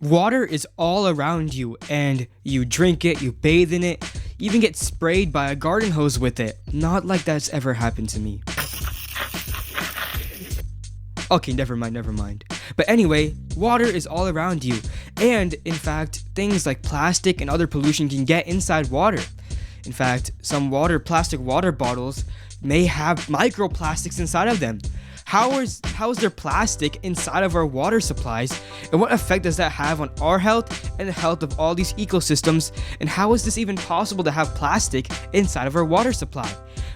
Water is all around you, and you drink it, you bathe in it, you even get sprayed by a garden hose with it. Not like that's ever happened to me. Okay, never mind. But anyway, water is all around you, and in fact, things like plastic and other pollution can get inside water. In fact, some plastic water bottles may have microplastics inside of them. How is there plastic inside of our water supplies, and what effect does that have on our health and the health of all these ecosystems, and how is this even possible to have plastic inside of our water supply?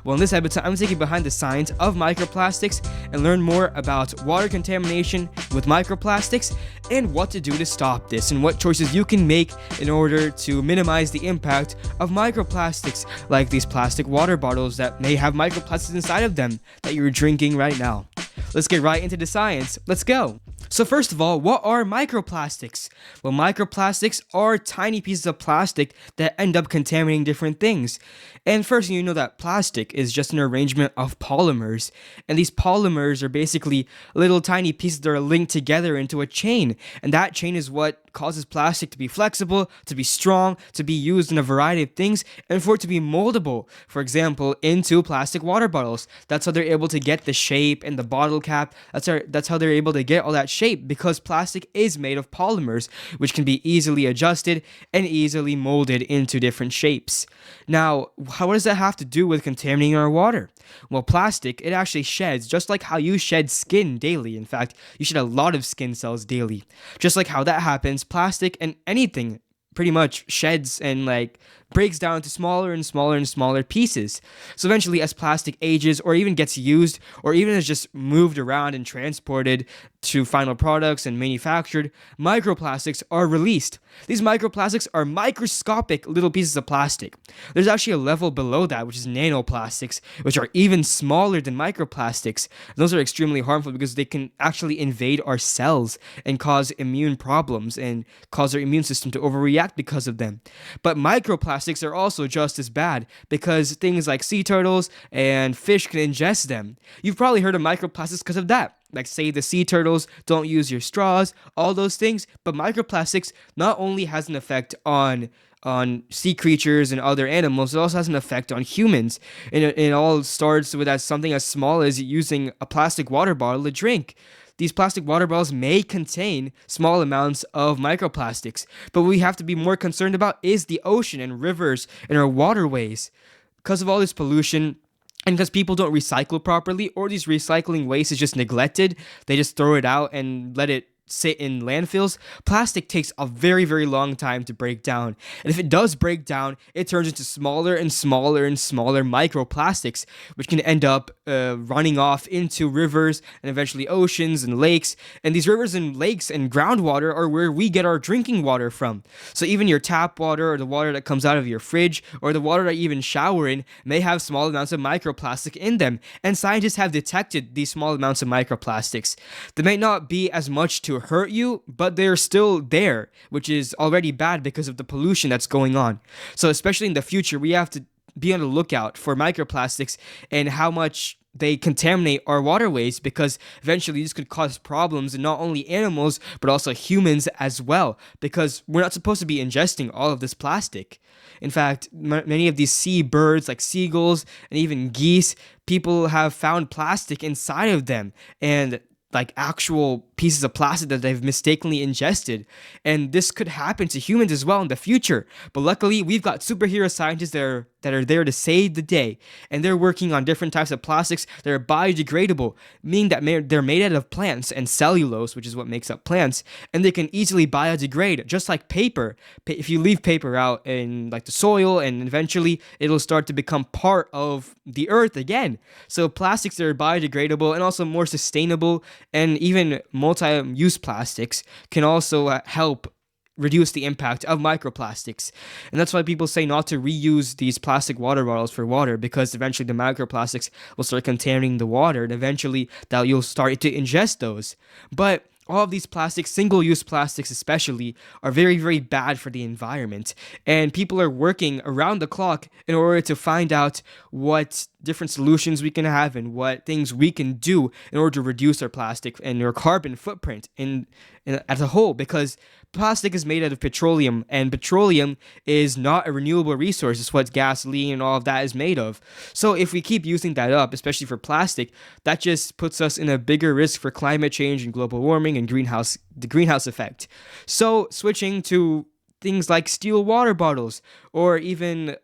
Well, in this episode, I'm taking behind the science of microplastics and learn more about water contamination with microplastics and what to do to stop this and what choices you can make in order to minimize the impact of microplastics, like these plastic water bottles that may have microplastics inside of them that you're drinking right now. Let's get right into the science. Let's go. So first of all, what are microplastics? Well, microplastics are tiny pieces of plastic that end up contaminating different things. And first, you know that plastic is just an arrangement of polymers. And these polymers are basically little tiny pieces that are linked together into a chain. And that chain is what causes plastic to be flexible, to be strong, to be used in a variety of things, and for it to be moldable. For example, into plastic water bottles. That's how they're able to get the shape and the bottle cap. That's how they're able to get all that shape, because plastic is made of polymers, which can be easily adjusted and easily molded into different shapes. Now, what does that have to do with contaminating our water? Well, plastic, it actually sheds, just like how you shed skin daily. In fact, you shed a lot of skin cells daily. Just like how that happens, plastic and anything pretty much sheds and breaks down to smaller and smaller pieces. So eventually, as plastic ages or even gets used or even is just moved around and transported to final products and manufactured, microplastics are released. These microplastics are microscopic little pieces of plastic. There's actually a level below that, which is nanoplastics, which are even smaller than microplastics. Those are extremely harmful because they can actually invade our cells and cause immune problems and cause our immune system to overreact because of them. But microplastics are also just as bad because things like sea turtles and fish can ingest them. You've probably heard of microplastics because of that. Like, say the sea turtles don't use your straws, all those things. But microplastics not only has an effect on sea creatures and other animals, it also has an effect on humans. And it all starts with something as small as using a plastic water bottle to drink. These plastic water bottles may contain small amounts of microplastics, but what we have to be more concerned about is the ocean and rivers and our waterways. Because of all this pollution, and because people don't recycle properly, or these recycling waste is just neglected, they just throw it out and let it sit in landfills, plastic takes a very, very long time to break down. And if it does break down, it turns into smaller and smaller microplastics, which can end up running off into rivers and eventually oceans and lakes. And these rivers and lakes and groundwater are where we get our drinking water from. So even your tap water, or the water that comes out of your fridge, or the water that you even shower in, may have small amounts of microplastic in them. And scientists have detected these small amounts of microplastics. They may not be as much to hurt you, but they're still there, which is already bad because of the pollution that's going on. So especially in the future, we have to be on the lookout for microplastics and how much they contaminate our waterways, because eventually this could cause problems in not only animals but also humans as well, because we're not supposed to be ingesting all of this plastic. In fact, many of these sea birds like seagulls and even geese, people have found plastic inside of them, and like actual pieces of plastic that they've mistakenly ingested. And this could happen to humans as well in the future. But luckily, we've got superhero scientists that are there to save the day. And they're working on different types of plastics that are biodegradable, meaning that they're made out of plants and cellulose, which is what makes up plants. And they can easily biodegrade, just like paper. If you leave paper out in the soil, and eventually it'll start to become part of the earth again. So plastics that are biodegradable and also more sustainable, and even multi-use plastics can also help reduce the impact of microplastics. And that's why people say not to reuse these plastic water bottles for water, because eventually the microplastics will start contaminating the water, and eventually that you'll start to ingest those. But all of these plastics, single-use plastics especially, are very, very bad for the environment. And people are working around the clock in order to find out what different solutions we can have and what things we can do in order to reduce our plastic and our carbon footprint in as a whole, because plastic is made out of petroleum, and petroleum is not a renewable resource. It's what gasoline and all of that is made of. So if we keep using that up, especially for plastic, that just puts us in a bigger risk for climate change and global warming and the greenhouse effect. So switching to things like steel water bottles, or even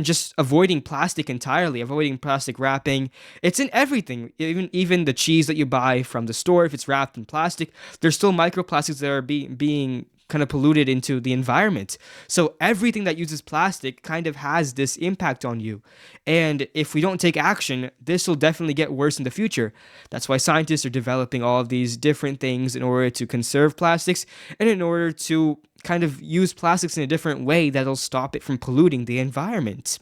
just avoiding plastic entirely, avoiding plastic wrapping. It's in everything. Even the cheese that you buy from the store, if it's wrapped in plastic, there's still microplastics that are being kind of polluted into the environment. So everything that uses plastic kind of has this impact on you. And if we don't take action, this will definitely get worse in the future. That's why scientists are developing all of these different things in order to conserve plastics and in order to kind of use plastics in a different way that'll stop it from polluting the environment.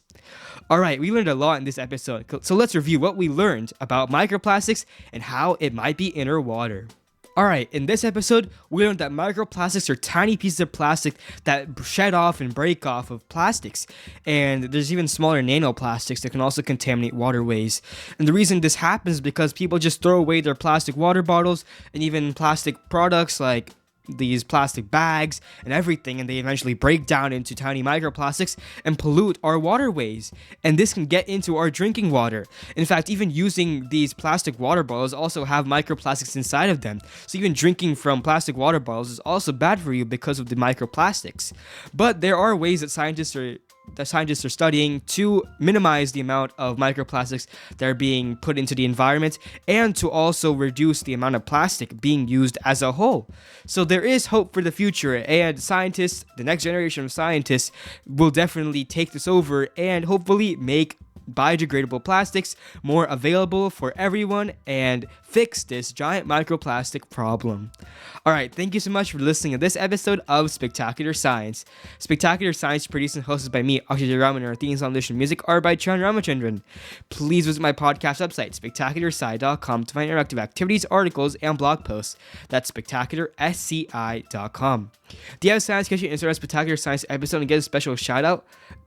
All right, we learned a lot in this episode. So let's review what we learned about microplastics and how it might be in our water. Alright, in this episode, we learned that microplastics are tiny pieces of plastic that shed off and break off of plastics. And there's even smaller nanoplastics that can also contaminate waterways. And the reason this happens is because people just throw away their plastic water bottles and even plastic products like these plastic bags and everything, and they eventually break down into tiny microplastics and pollute our waterways, and this can get into our drinking water. In fact, even using these plastic water bottles also have microplastics inside of them, so even drinking from plastic water bottles is also bad for you because of the microplastics. But there are ways that scientists are studying to minimize the amount of microplastics that are being put into the environment, and to also reduce the amount of plastic being used as a whole. So there is hope for the future, and scientists, the next generation of scientists, will definitely take this over and hopefully make biodegradable plastics more available for everyone and fix this giant microplastic problem. Alright, thank you so much for listening to this episode of Spectacular Science. Spectacular Science is produced and hosted by me, Akshay Raman, and our theme song and music are by Chan Ramachandran. Please visit my podcast website, spectacularsci.com, to find interactive activities, articles, and blog posts. That's spectacularsci.com. Do you have a science question insert a Spectacular Science episode and get a special shout out?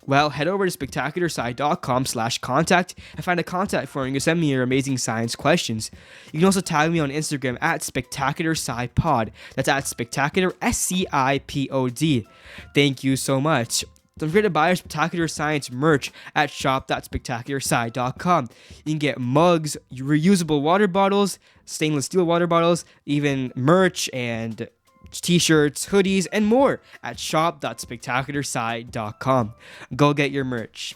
Well, head over to spectacularsci.com/contact and find a contact form to send me your amazing science questions. You can also tag me on Instagram at SpectacularSciPod. That's at SpectacularSciPod. Thank you so much. Don't forget to buy our Spectacular Science merch at shop.spectacularsci.com. You can get mugs, reusable water bottles, stainless steel water bottles, even merch and t-shirts, hoodies, and more at shop.spectacularsci.com. Go get your merch.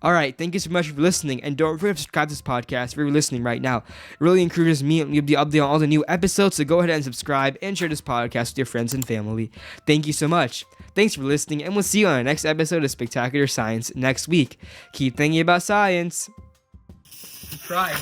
Alright, thank you so much for listening, and don't forget to subscribe to this podcast if you're listening right now. It really encourages me and you'll be updated on all the new episodes, so go ahead and subscribe and share this podcast with your friends and family. Thank you so much. Thanks for listening, and we'll see you on our next episode of Spectacular Science next week. Keep thinking about science. Try.